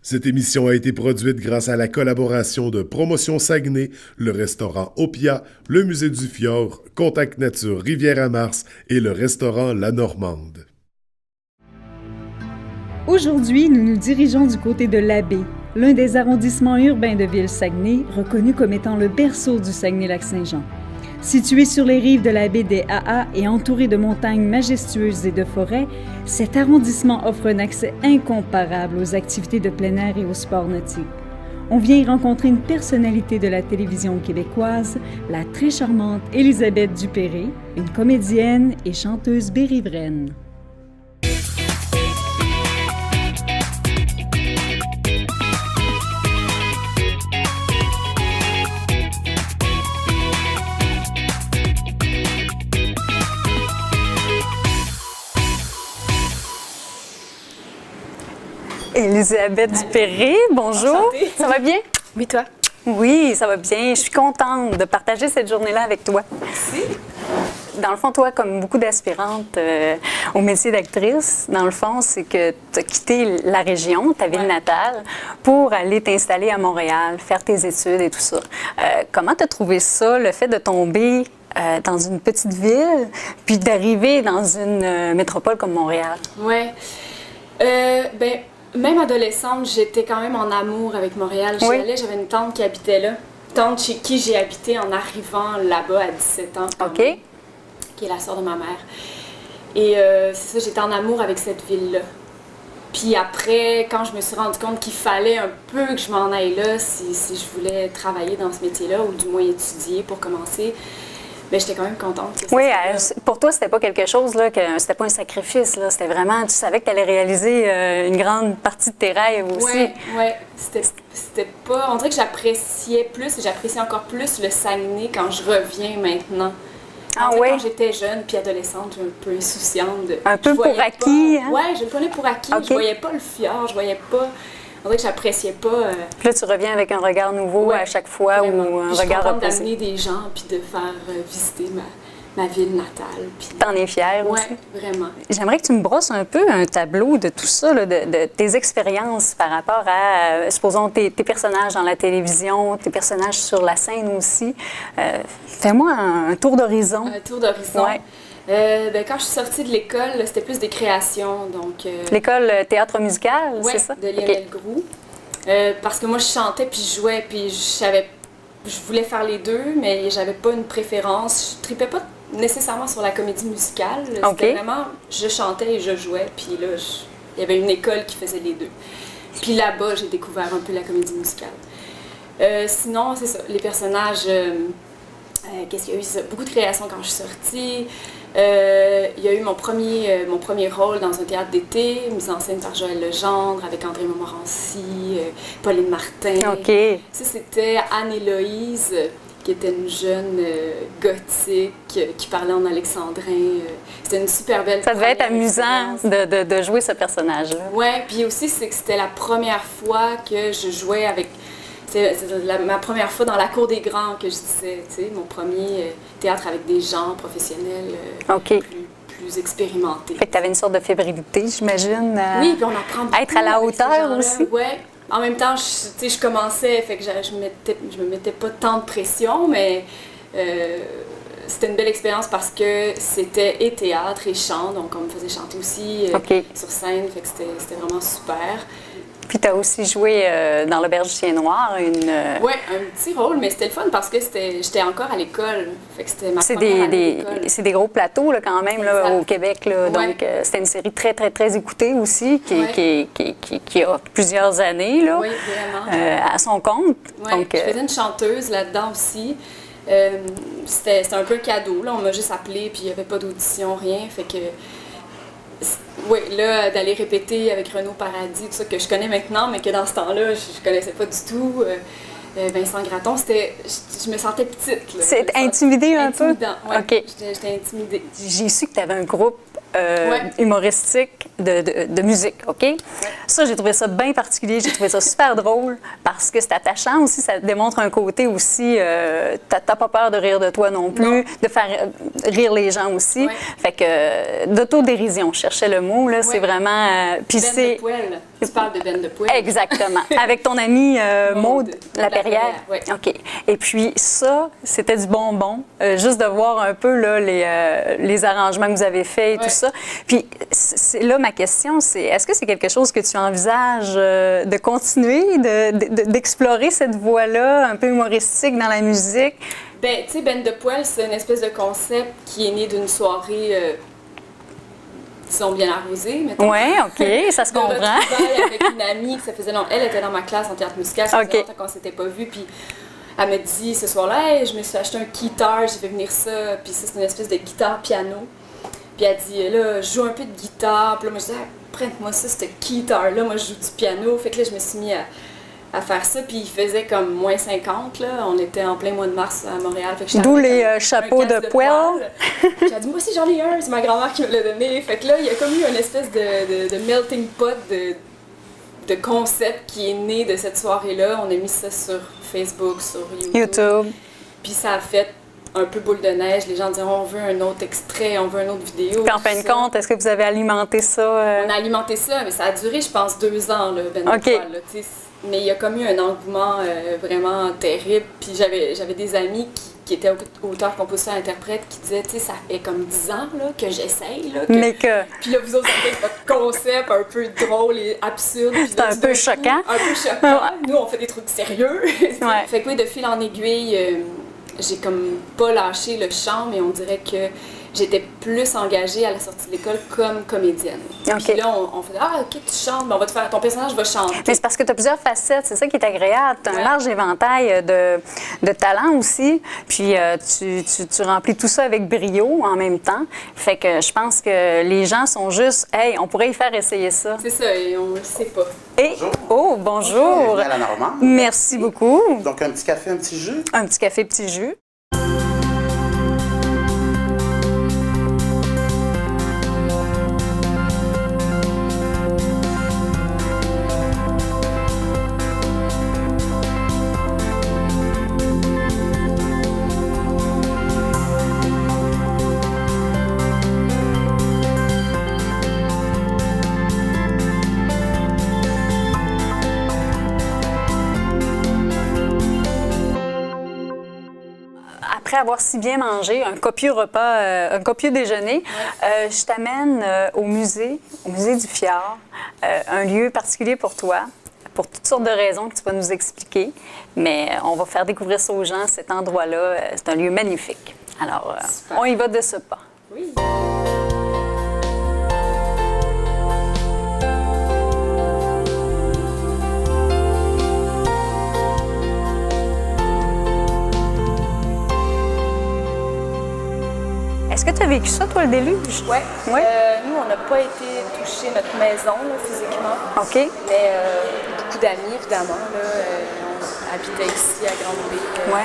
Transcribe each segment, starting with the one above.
Cette émission a été produite grâce à la collaboration de Promotion Saguenay, le restaurant Opia, le Musée du Fjord, Contact Nature Rivière-à-Mars et le restaurant La Normande. Aujourd'hui, nous nous dirigeons du côté de l'Abbé, l'un des arrondissements urbains de Ville-Saguenay, reconnu comme étant le berceau du Saguenay-Lac-Saint-Jean. Situé sur les rives de la baie des AA et entouré de montagnes majestueuses et de forêts, cet arrondissement offre un accès incomparable aux activités de plein air et aux sports nautiques. On vient y rencontrer une personnalité de la télévision québécoise, la très charmante Élisabeth Dupéré, une comédienne et chanteuse bérivraine. Élisabeth Dupéré, bonjour. Enchantée. Ça va bien? Oui, toi? Oui, ça va bien. Je suis contente de partager cette journée-là avec toi. Merci. Dans le fond, toi, comme beaucoup d'aspirantes au métier d'actrice, dans le fond, c'est que tu as quitté la région, ta ville natale, pour aller t'installer à Montréal, faire tes études et tout ça. Comment tu as trouvé ça, le fait de tomber dans une petite ville, puis d'arriver dans une métropole comme Montréal? Ouais. Ben, même adolescente, j'étais quand même en amour avec Montréal. J'y allais, j'avais une tante qui habitait là. Tante chez qui j'ai habité en arrivant là-bas à 17 ans. OK. Qui est la sœur de ma mère. Et c'est ça, j'étais en amour avec cette ville-là. Puis après, quand je me suis rendu compte qu'il fallait un peu que je m'en aille là, si je voulais travailler dans ce métier-là, ou du moins étudier pour commencer, ben, j'étais quand même contente. Oui, pour toi, c'était pas quelque chose, là, c'était pas un sacrifice, là. C'était vraiment, tu savais que tu allais réaliser une grande partie de tes rêves aussi. Oui, c'était pas... On dirait que j'appréciais encore plus le Saguenay quand je reviens maintenant. Ah oui? Quand j'étais jeune puis adolescente, un peu insouciante. Un peu pour acquis, hein? Oui, je le prenais pour acquis. Okay. Je voyais pas le fjord, je voyais pas... On dirait que j'appréciais pas... Puis là, tu reviens avec un regard nouveau à chaque fois, vraiment. ou un puis regard reposé. Je suis reposé. contente d'amener des gens puis de faire visiter ma ville natale. Puis... T'en es fière aussi? Oui, vraiment. J'aimerais que tu me brosses un peu un tableau de tout ça, là, de tes expériences par rapport à, supposons, tes personnages dans la télévision, tes personnages sur la scène aussi. Fais-moi un tour d'horizon. Un tour d'horizon? Ouais. Ben, quand je suis sortie de l'école, c'était plus des créations. Donc, l'école théâtre musical, ouais, c'est ça? De Lionel Groux. Parce que moi, je chantais puis je jouais, puis je voulais faire les deux, mais j'avais pas une préférence. Je tripais pas nécessairement sur la comédie musicale. C'était vraiment, je chantais et je jouais, puis là, il y avait une école qui faisait les deux. Puis là-bas, j'ai découvert un peu la comédie musicale. Sinon, c'est ça, les personnages... qu'est-ce qu'il y a eu? Beaucoup de créations quand je suis sortie. Il y a eu mon premier rôle dans un théâtre d'été, mise en scène par Joël Legendre, avec André Montmorency, Pauline Martin. OK. Ça, c'était Anne-Héloïse, qui était une jeune gothique qui parlait en alexandrin. C'était une super belle... Ça devait être amusant de jouer ce personnage-là. Oui, puis aussi, c'est que c'était la première fois que je jouais avec... C'est ma première fois dans la cour des grands que je disais, tu sais, mon premier théâtre avec des gens professionnels plus expérimentés. Fait que tu avais une sorte de fébrilité, j'imagine. Oui, puis on apprend beaucoup. Être à la hauteur aussi. Oui. En même temps, je commençais, fait que je me mettais pas tant de pression, mais c'était une belle expérience parce que c'était et théâtre et chant, donc on me faisait chanter aussi sur scène, fait que c'était vraiment super. Puis tu as aussi joué dans l'Auberge du Chien Noir. Oui, un petit rôle, mais c'était le fun parce que j'étais encore à l'école. Fait que c'était ma première année d'école. C'est des gros plateaux là, quand même là, au Québec. Là. Donc, c'était une série très, très, très écoutée aussi, qui a plusieurs années là, vraiment. à son compte. Ouais, donc, je faisais une chanteuse là-dedans aussi. C'était un peu un cadeau. Là. On m'a juste appelé, puis il n'y avait pas d'audition, rien. Fait que... Oui, là, d'aller répéter avec Renaud Paradis, tout ça que je connais maintenant, mais que dans ce temps-là, je connaissais pas du tout. Vincent Gratton, je me sentais petite. C'est intimidée un peu? Oui, j'étais intimidée. J'ai su que tu avais un groupe humoristique de musique, OK? Ça, j'ai trouvé ça bien particulier, j'ai trouvé ça super drôle parce que c'est attachant aussi, ça démontre un côté aussi, t'as pas peur de rire de toi non plus, de faire rire les gens aussi. Ouais. Fait que d'autodérision, je cherchais le mot, là, c'est vraiment... puis Ben c'est... de poêle. Tu parles de Ben de poêle. Exactement. Avec ton amie Maude Lapierrière. Oui. OK. Et puis ça, c'était du bonbon. Juste de voir un peu là, les arrangements que vous avez faits et tout ça. Puis là, ma question, c'est est-ce que c'est quelque chose que tu envisages de continuer, d'explorer cette voie-là un peu humoristique dans la musique? Ben, tu sais, Ben de poêle, c'est une espèce de concept qui est né d'une soirée... disons bien arrosée, mettons. Oui, OK, ça se comprend. Avec une amie, que ça faisait longtemps. Elle était dans ma classe en théâtre musical, ça faisait longtemps qu'on s'était pas vus, puis elle me dit ce soir-là, hey, je me suis acheté un guitare, j'ai fait venir ça, puis ça, c'est une espèce de guitare-piano. Puis elle dit, là, je joue un peu de guitare, puis là, moi, je dis, ah, prête-moi ça, cette guitare-là, moi, je joue du piano. Fait que là, je me suis mis à faire ça, puis il faisait comme moins 50, là. On était en plein mois de mars à Montréal. D'où les chapeaux de poêle. J'ai dit, moi aussi, j'en ai un, c'est ma grand-mère qui me l'a donné. Fait que là, il y a comme eu une espèce de melting pot de concept qui est né de cette soirée-là. On a mis ça sur Facebook, sur YouTube. Puis ça a fait un peu boule de neige. Les gens disaient, on veut un autre extrait, on veut une autre vidéo. Puis en fin de compte, est-ce que vous avez alimenté ça? On a alimenté ça, mais ça a duré, je pense, 2 ans, là, Ben OK. Poil, là, mais il y a comme eu un engouement vraiment terrible. Puis j'avais des amis qui étaient auteurs, compositeurs, interprètes qui disaient, tu sais, ça fait comme 10 ans là, que j'essaye. Là, Mais que... Puis là, vous autres, avez votre concept un peu drôle et absurde. C'est un peu choquant. Un peu choquant. Nous, on fait des trucs sérieux. Ouais. Fait que oui, de fil en aiguille, j'ai comme pas lâché le chant, mais on dirait que j'étais plus engagée à la sortie de l'école comme comédienne. Okay. Puis là, on fait « Ah, OK, tu chantes, ben on va te faire... Ton personnage va chanter. » Mais c'est parce que tu as plusieurs facettes, c'est ça qui est agréable. Tu as un large éventail de talents aussi, puis tu remplis tout ça avec brio en même temps. Fait que je pense que les gens sont juste « Hey, on pourrait y faire essayer ça. » C'est ça, et on le sait pas. Et, oh, bonjour! Bienvenue à la Normande. Merci beaucoup. Donc, un petit café, un petit jus. Un petit café, petit jus. Après avoir si bien mangé, un copieux repas, un copieux déjeuner, je t'amène au musée du Fjord, un lieu particulier pour toi, pour toutes sortes de raisons que tu vas nous expliquer. Mais on va faire découvrir ça aux gens, cet endroit-là. C'est un lieu magnifique. Alors, on y va de ce pas. Oui. Est-ce que tu as vécu ça, toi, le déluge? Oui. Ouais. Nous, on n'a pas été toucher notre maison là, physiquement. OK. Mais beaucoup d'amis, évidemment, là, on habitait ici à Grande-Bay.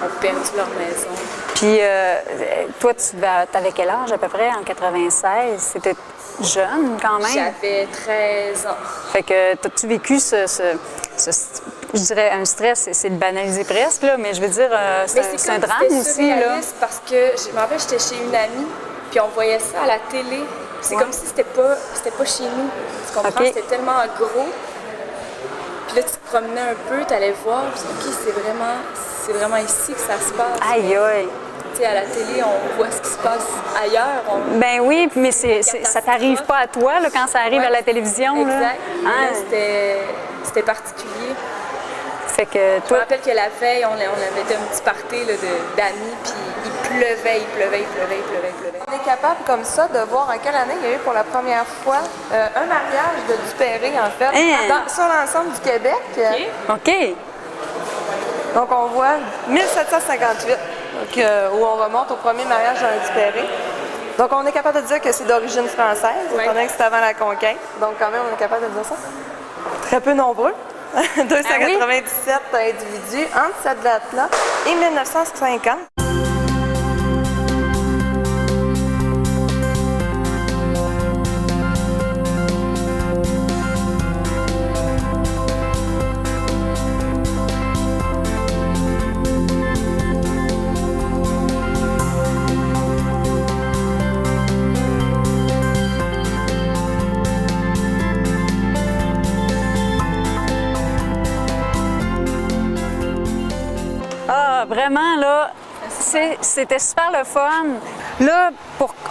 Ont perdu leur maison. Puis, toi, tu avais quel âge à peu près en 96? C'était jeune quand même? J'avais 13 ans. Fait que, as-tu vécu je dirais un stress, c'est le banaliser presque, là, mais je veux dire, c'est un drame aussi, là. Parce que, je me rappelle, j'étais chez une amie, puis on voyait ça à la télé. C'est comme si c'était pas chez nous. Tu comprends? Okay. C'était tellement gros. Puis là, tu te promenais un peu, tu allais voir, puis OK, c'est vraiment ici que ça se passe. Aïe, aïe. Tu sais, à la télé, on voit ce qui se passe ailleurs. Ben oui, mais ça t'arrive pas à toi, là, quand ça arrive à la télévision. Exact. Là. Là, c'était particulier. Fait que Je me rappelle que la veille, on avait été un petit party d'amis, puis il pleuvait. On est capable comme ça de voir en quelle année il y a eu pour la première fois un mariage de Dupéré, en fait, sur l'ensemble du Québec. OK. Donc on voit 1758, donc, où on remonte au premier mariage d'un Dupéré. Donc on est capable de dire que c'est d'origine française, étant donné que c'est avant la conquête. Donc quand même, on est capable de dire ça. Très peu nombreux. 297 individus entre cette date-là et 1950. vraiment, là, c'était super le fun. Là,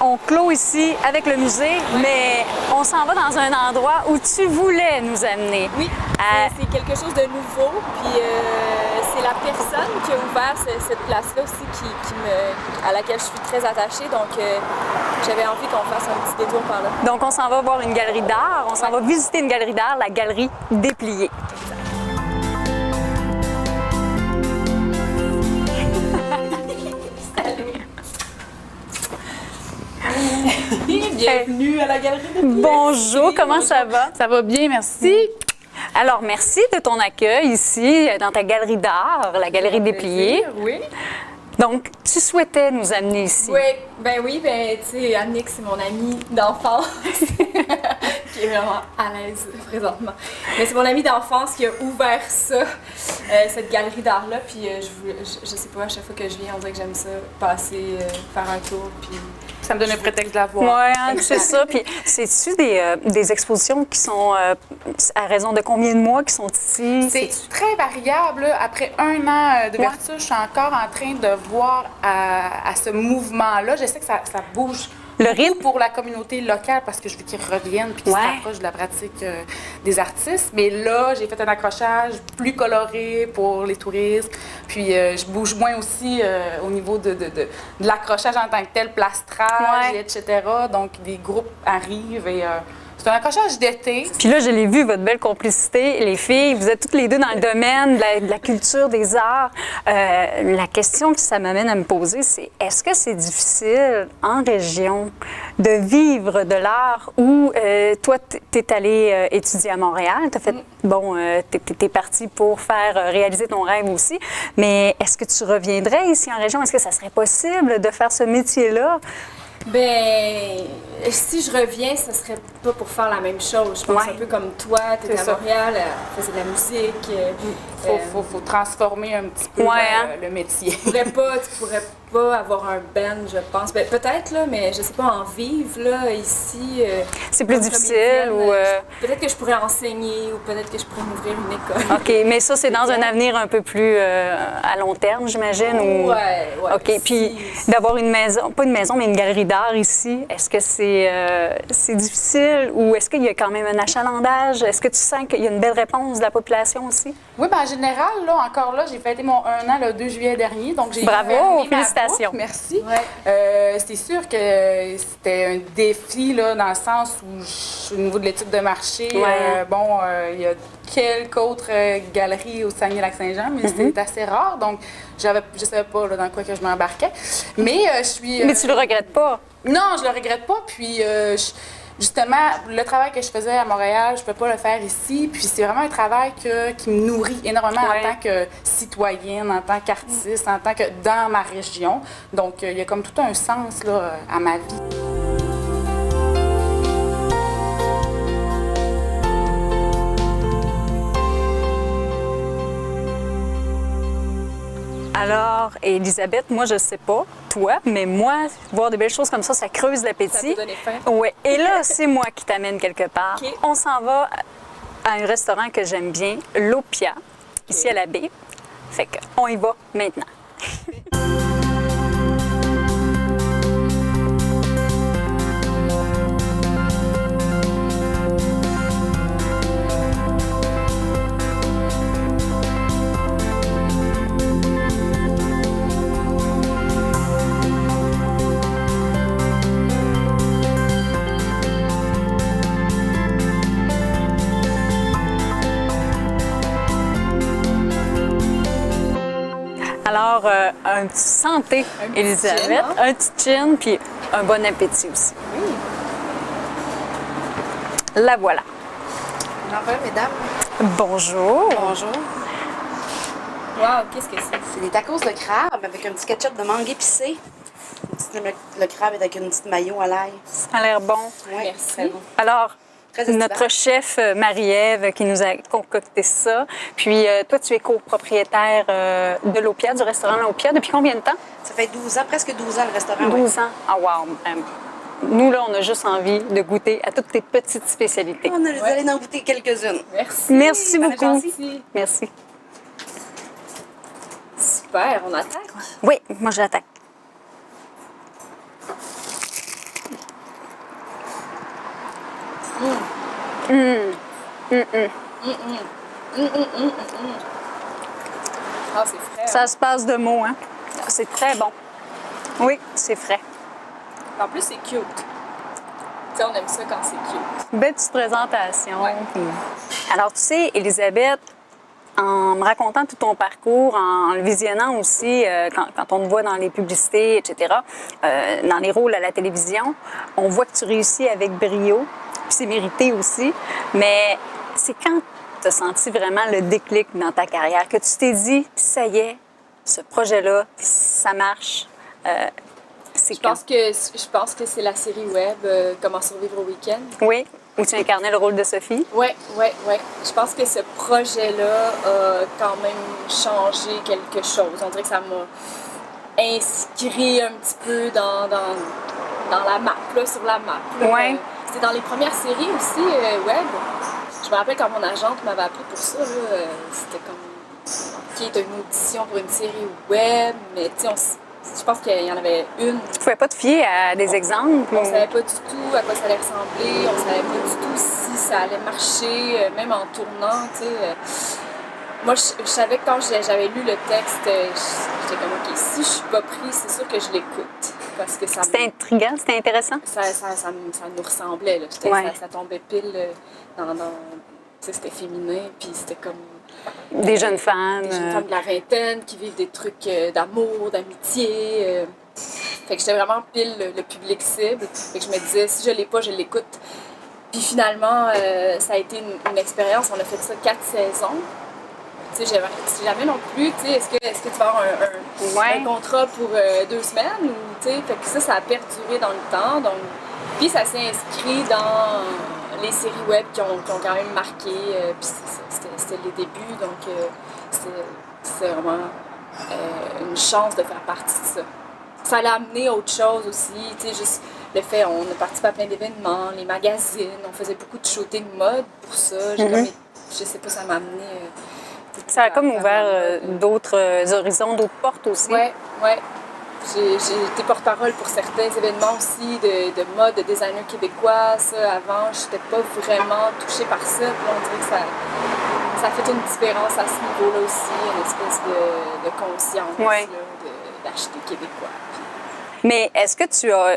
on clôt ici avec le musée, mais on s'en va dans un endroit où tu voulais nous amener. Oui, c'est quelque chose de nouveau. Puis c'est la personne qui a ouvert cette place-là aussi à laquelle je suis très attachée. Donc j'avais envie qu'on fasse un petit détour par là. Donc on s'en va voir une galerie d'art. On s'en va visiter une galerie d'art, la galerie Dépliée. Bienvenue à la galerie Dépliée. Bonjour, comment ça va? Ça va bien, merci. Alors, merci de ton accueil ici, dans ta galerie d'art, la galerie Dépliée. Oui. Donc, tu souhaitais nous amener ici. Oui, tu sais, Annick, c'est mon amie d'enfance qui est vraiment à l'aise présentement. Mais c'est mon amie d'enfance qui a ouvert ça, cette galerie d'art-là. Puis je sais pas, à chaque fois que je viens, on dirait que j'aime ça, passer, faire un tour, puis... Ça me donne un prétexte de la voir. Oui, hein, c'est ça. Puis, c'est-tu des expositions qui sont à raison de combien de mois qui sont ici? C'est très variable. Là. Après 1 an d'ouverture, je suis encore en train de voir à ce mouvement-là. Je sais que ça bouge. Le rythme? Pour la communauté locale, parce que je veux qu'ils reviennent puis qu'ils se rapprochent de la pratique des artistes. Mais là, j'ai fait un accrochage plus coloré pour les touristes. Puis je bouge moins aussi au niveau de l'accrochage en tant que tel, plastrage, etc. Donc, des groupes arrivent et... c'est un accrochage d'été. Puis là, je l'ai vu, votre belle complicité. Les filles, vous êtes toutes les deux dans le domaine de la culture, des arts. La question que ça m'amène à me poser, c'est est-ce que c'est difficile en région de vivre de l'art ou toi, tu es allée étudier à Montréal, tu as fait, tu es partie pour faire réaliser ton rêve aussi, mais est-ce que tu reviendrais ici en région? Est-ce que ça serait possible de faire ce métier-là? Ben, si je reviens, ce serait pas pour faire la même chose. Je pense un peu comme toi, tu étais à Montréal, faisais de la musique. Faut transformer un petit peu le métier. Tu pourrais pas avoir un band, je pense. Ben, peut-être, là, mais je sais pas, en vivre, là, ici. C'est plus difficile ou... Peut-être que je pourrais enseigner ou peut-être que je pourrais m'ouvrir une école. OK, mais ça, c'est dans un avenir un peu plus à long terme, j'imagine? Ou... Oui. OK, puis d'avoir une maison, pas une maison, mais une galerie d'art ici, est-ce que c'est difficile ou est-ce qu'il y a quand même un achalandage? Est-ce que tu sens qu'il y a une belle réponse de la population aussi? Oui, bien en général, là, encore là, j'ai fêté mon 1 an le 2 juillet dernier, donc j'ai Bravo, félicitations. Merci. Ouais. C'est sûr que c'était un défi, là, dans le sens où, au niveau de l'étude de marché, il y a quelques autres galeries au Saguenay-Lac-Saint-Jean, mais c'est assez rare, donc je savais pas là, dans quoi que je m'embarquais. Mais je suis... Mais tu le regrettes pas? Non, je le regrette pas, puis... Justement, le travail que je faisais à Montréal, je ne peux pas le faire ici. Puis c'est vraiment un travail qui me nourrit énormément en tant que citoyenne, en tant qu'artiste, en tant que dans ma région. Donc, il y a comme tout un sens là, à ma vie. Alors, Elisabeth, moi, je sais pas, toi, mais moi, voir des belles choses comme ça creuse l'appétit. Ça peut donner faim. Oui. Et là, c'est moi qui t'amène quelque part. Okay. On s'en va à un restaurant que j'aime bien, l'Opia, ici à la baie. Fait qu'on y va maintenant. Alors, un petit santé, Elisabeth, un petit gin, puis un bon appétit aussi. Oui. La voilà. Bonjour, mesdames. Bonjour. Bonjour. Wow, qu'est-ce que c'est? C'est des tacos de crabe avec un petit ketchup de mangue épicé. Le crabe est avec une petite mayo à l'ail. Ça a l'air bon. Oui, Merci. très bon. Alors, Très estivant. notre chef Marie-Ève qui nous a concocté ça. Puis toi, tu es copropriétaire de l'Opia, du restaurant l'Opia. Depuis combien de temps? Ça fait 12 ans, presque 12 ans le restaurant. 12 ans. Ah, wow! Nous, là, on a juste envie de goûter à toutes tes petites spécialités. On a allé en goûter quelques-unes. Merci. Merci beaucoup. Merci. Merci. Super. Super, on attaque. Oui, moi j'attaque. Ah, c'est frais. Ça se passe de mots, hein? C'est très bon. Oui, c'est frais. En plus, c'est cute. Tu sais, on aime ça quand c'est cute. Belle petite présentation. Ouais. Alors, tu sais, Élisabeth, en me racontant tout ton parcours, en le visionnant aussi, quand on te voit dans les publicités, etc., dans les rôles à la télévision, on voit que tu réussis avec brio, puis c'est mérité aussi. Mais c'est quand tu as senti vraiment le déclic dans ta carrière, que tu t'es dit, ça y est, ce projet-là, ça marche. C'est Je pense que c'est la série web Comment survivre au week-end. Oui, où tu incarnais le rôle de Sophie. Oui. Je pense que ce projet-là a quand même changé quelque chose. On dirait que ça m'a inscrit un petit peu dans la map, là, sur la map. Ouais. C'était dans les premières séries aussi web. Je me rappelle quand mon agente m'avait appelé pour ça. C'était comme qui est une audition pour une série web, mais tu sais, je pense qu'il y en avait une. Tu pouvais pas te fier à des exemples? On savait pas du tout à quoi ça allait ressembler, on savait pas du tout si ça allait marcher, même en tournant, tu sais. Moi, je savais que quand j'avais lu le texte, j'étais comme, OK, si je suis pas prise, c'est sûr que je l'écoute. Parce que ça C'était intriguant, c'était intéressant? ça nous ressemblait, là. Ouais. Ça tombait pile dans tu sais, c'était féminin, puis c'était comme... Des jeunes femmes. Des jeunes femmes de la vingtaine qui vivent des trucs d'amour, d'amitié. Fait que j'étais vraiment pile le public cible. Fait que je me disais, si je l'ai pas, je l'écoute. Puis finalement, ça a été une expérience. On a fait ça 4 saisons. Tu sais, jamais non plus, tu sais, est-ce que tu vas avoir un contrat pour 2 semaines? Ou, tu sais, fait que ça a perduré dans le temps. Donc, puis ça s'est inscrit dans les séries web qui ont quand même marqué. Puis c'était les débuts, donc c'est vraiment une chance de faire partie de ça. Ça l'a amené à autre chose aussi, tu sais, juste le fait, on a participé à plein d'événements, les magazines, on faisait beaucoup de shooting mode pour ça. Je sais pas, ça m'a amené... ça a comme ouvert d'autres horizons, d'autres portes aussi. Ouais. J'ai été porte-parole pour certains événements aussi de mode, de designers québécois. Ça, avant, je n'étais pas vraiment touchée par ça. Puis on dirait que ça fait une différence à ce niveau-là aussi, une espèce de conscience là, d'acheter québécois. Mais est-ce que tu as...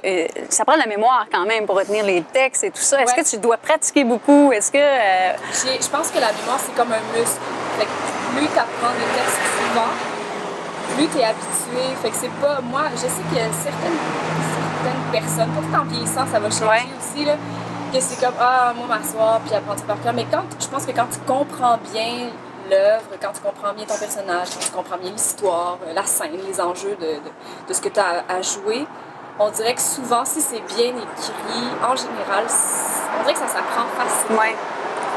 ça prend de la mémoire quand même pour retenir les textes et tout ça. Est-ce que tu dois pratiquer beaucoup? Est-ce que... Je pense que la mémoire, c'est comme un muscle. Fait que plus tu apprends les textes souvent, plus tu es habitué. Fait que c'est pas... Moi, je sais qu'il y a certaines personnes, peut-être en vieillissant, ça va changer aussi, là, que c'est comme, moi, m'asseoir, puis apprendre ça par cœur. Mais je pense que quand tu comprends bien l'œuvre, quand tu comprends bien ton personnage, quand tu comprends bien l'histoire, la scène, les enjeux de ce que tu as à jouer, on dirait que souvent, si c'est bien écrit, en général, on dirait que ça s'apprend facilement. Ouais.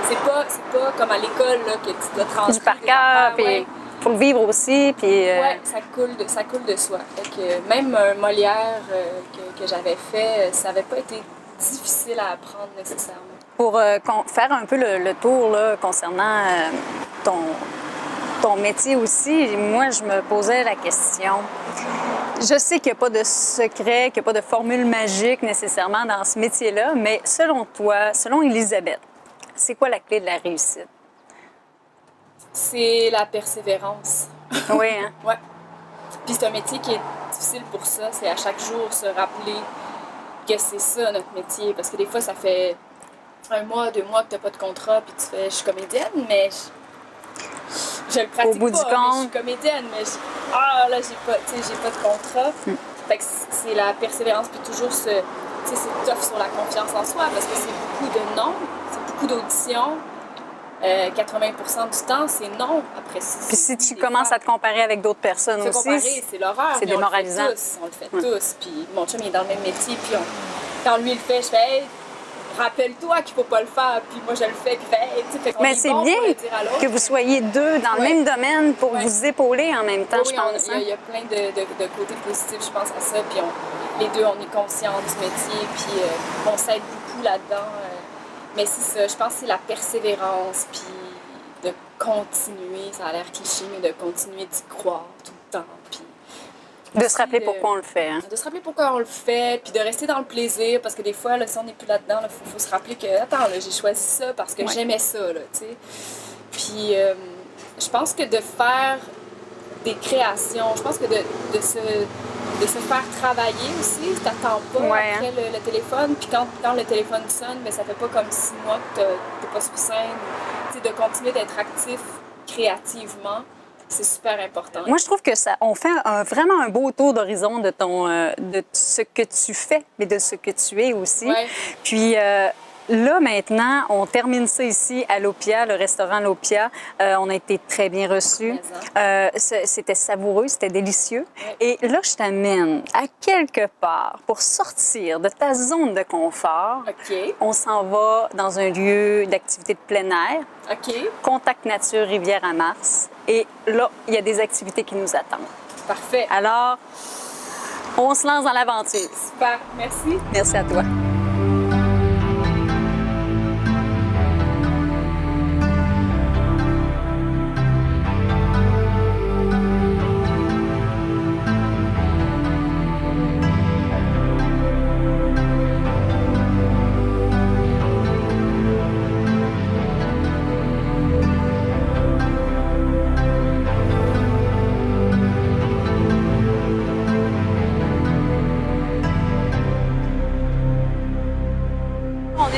C'est pas comme à l'école là, que tu dois transcrire du par cœur, puis faut le vivre aussi, puis... Ouais, ça coule de soi. Fait que même un Molière que j'avais fait, ça n'avait pas été difficile à apprendre nécessairement. Pour faire un peu le tour là, concernant ton métier aussi, moi, je me posais la question. Je sais qu'il n'y a pas de secret, qu'il n'y a pas de formule magique nécessairement dans ce métier-là, mais selon toi, selon Élisabeth, c'est quoi la clé de la réussite? C'est la persévérance. Oui, hein? Ouais. Puis c'est un métier qui est difficile pour ça. C'est à chaque jour se rappeler que c'est ça notre métier. Parce que des fois, ça fait 1 mois, 2 mois que tu n'as pas de contrat, puis tu fais, je suis comédienne, mais je le pratique au bout pas. Du compte. Je suis comédienne, mais là, j'ai pas de contrat. Fait que c'est la persévérance, puis toujours c'est tough sur la confiance en soi, parce que c'est beaucoup de non, c'est beaucoup d'auditions. 80% du temps, c'est non. Après, puis si tu commences à te comparer avec d'autres personnes aussi, comparer, c'est l'horreur. C'est démoralisant. On le fait tous. Puis mon chum, il est dans le même métier. Puis quand lui, il le fait, je fais hey, rappelle-toi qu'il faut pas le faire. Puis moi, je le fais. Puis fait mais c'est bien que vous soyez deux dans le même domaine pour vous épauler en même temps, je pense. Il y a plein de côtés positifs, je pense, à ça. Puis les deux, on est conscients du métier. Puis on s'aide beaucoup là-dedans. Mais c'est ça, je pense que c'est la persévérance, puis de continuer, ça a l'air cliché, mais de continuer d'y croire tout le temps. De se rappeler pourquoi on le fait. Hein? De se rappeler pourquoi on le fait, puis de rester dans le plaisir, parce que des fois, là, si on n'est plus là-dedans, il faut se rappeler que, attends, là, j'ai choisi ça parce que j'aimais ça, là, tu sais. Puis, je pense que de faire des créations, je pense que de se faire travailler aussi, tu n'attends pas après le téléphone, puis quand le téléphone sonne, ben, ça fait pas comme 6 mois que tu n'es pas sur scène, tu sais, de continuer d'être actif créativement. C'est super important. Moi, je trouve que on fait vraiment un beau tour d'horizon de ce que tu fais, mais de ce que tu es aussi. Ouais. Puis là, maintenant, on termine ça ici à l'Opia, le restaurant l'Opia. On a été très bien reçus. C'était savoureux, c'était délicieux. Ouais. Et là, je t'amène à quelque part pour sortir de ta zone de confort. OK. On s'en va dans un lieu d'activité de plein air. OK. Contact Nature Rivière-à-Mars. Et là, il y a des activités qui nous attendent. Parfait. Alors, on se lance dans l'aventure. Super. Merci. Merci à toi.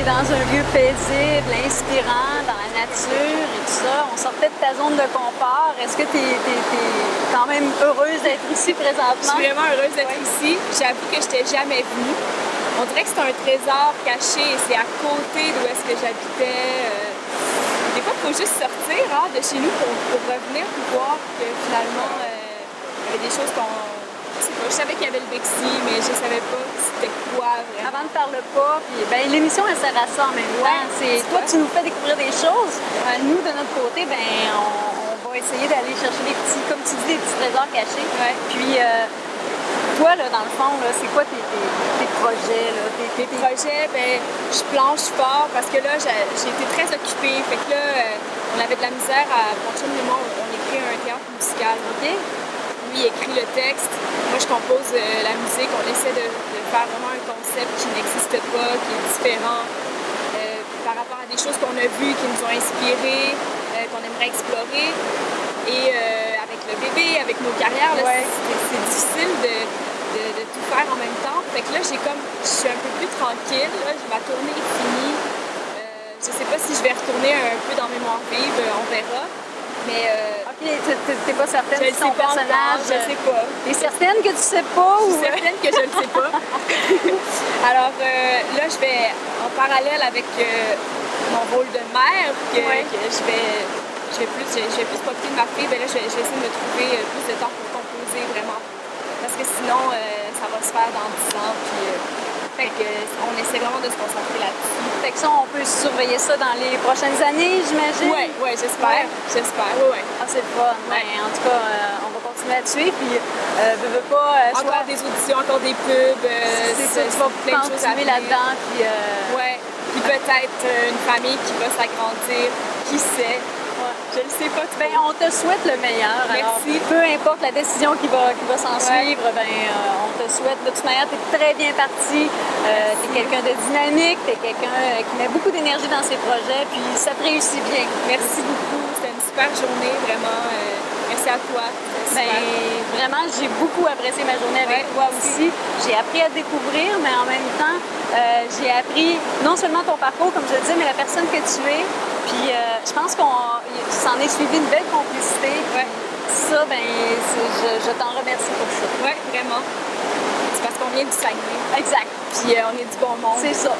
Dans un lieu paisible, inspirant, dans la nature et tout ça. On sortait de ta zone de confort. Est-ce que tu es quand même heureuse d'être ici présentement? Je suis vraiment heureuse d'être ici. J'avoue que je n'étais jamais venue. On dirait que c'est un trésor caché et c'est à côté d'où est-ce que j'habitais. Des fois, il faut juste sortir de chez nous pour revenir pour voir que finalement, il y avait des choses qu'on... Je savais qu'il y avait le Bexi, mais je savais pas c'était quoi vraiment. Avant de faire le pas, puis l'émission, elle sert à ça en même temps. Toi, tu nous fais découvrir des choses. Nous, de notre côté, on va essayer d'aller chercher des petits, comme tu dis, des petits trésors cachés. Ouais. Puis, toi, là, dans le fond, là, c'est quoi tes projets? Là? Tes projets, je planche fort parce que là, j'ai été très occupée. Fait que là, on avait de la misère à... Mon chum et moi, on écrit un théâtre musical. OK? Lui, il écrit le texte. Moi, je compose la musique. On essaie de faire vraiment un concept qui n'existe pas, qui est différent par rapport à des choses qu'on a vues, qui nous ont inspirés, qu'on aimerait explorer. Et avec le bébé, avec nos carrières, c'est difficile de tout faire en même temps. Fait que là, je suis un peu plus tranquille. Là, ma tournée est finie. Je sais pas si je vais retourner un peu dans Mémoire vive, on verra. Mais OK, t'es pas certaine de ton personnage. Je sais pas. T'es certaine que tu sais pas? Je suis certaine que je ne sais pas. Alors là, je vais en parallèle avec mon rôle de mère, que je vais plus profiter de ma fille. Là, je vais essayer de me trouver plus de temps pour composer vraiment. Parce que sinon, ça va se faire dans 10 ans. Puis, on essaie vraiment de se concentrer là-dessus. Fait que ça, on peut surveiller ça dans les prochaines années, j'imagine? Oui, j'espère. J'espère, oui. Ah, c'est le fun. Ouais. En tout cas, on va continuer à tuer. Puis, encore des auditions, encore des pubs. C'est ça, tu vas plein de choses à là-dedans. Puis, puis peut-être une famille qui va s'agrandir. Qui sait? Je ne sais pas trop. On te souhaite le meilleur. Merci. Alors, peu importe la décision qui va s'en suivre, on te souhaite. De toute manière, tu es très bien parti. Tu es quelqu'un de dynamique, tu es quelqu'un qui met beaucoup d'énergie dans ses projets, puis ça te réussit bien. Merci beaucoup. C'était une super journée, vraiment. Merci à toi. Vraiment, j'ai beaucoup apprécié ma journée avec toi aussi. J'ai appris à te découvrir, mais en même temps, j'ai appris non seulement ton parcours, comme je le disais, mais la personne que tu es. Puis je pense qu'on s'en est suivi une belle complicité. Ouais. Ça, je t'en remercie pour ça. Oui, vraiment. C'est parce qu'on vient du Saguenay. Exact. Puis on est du bon monde. C'est ça.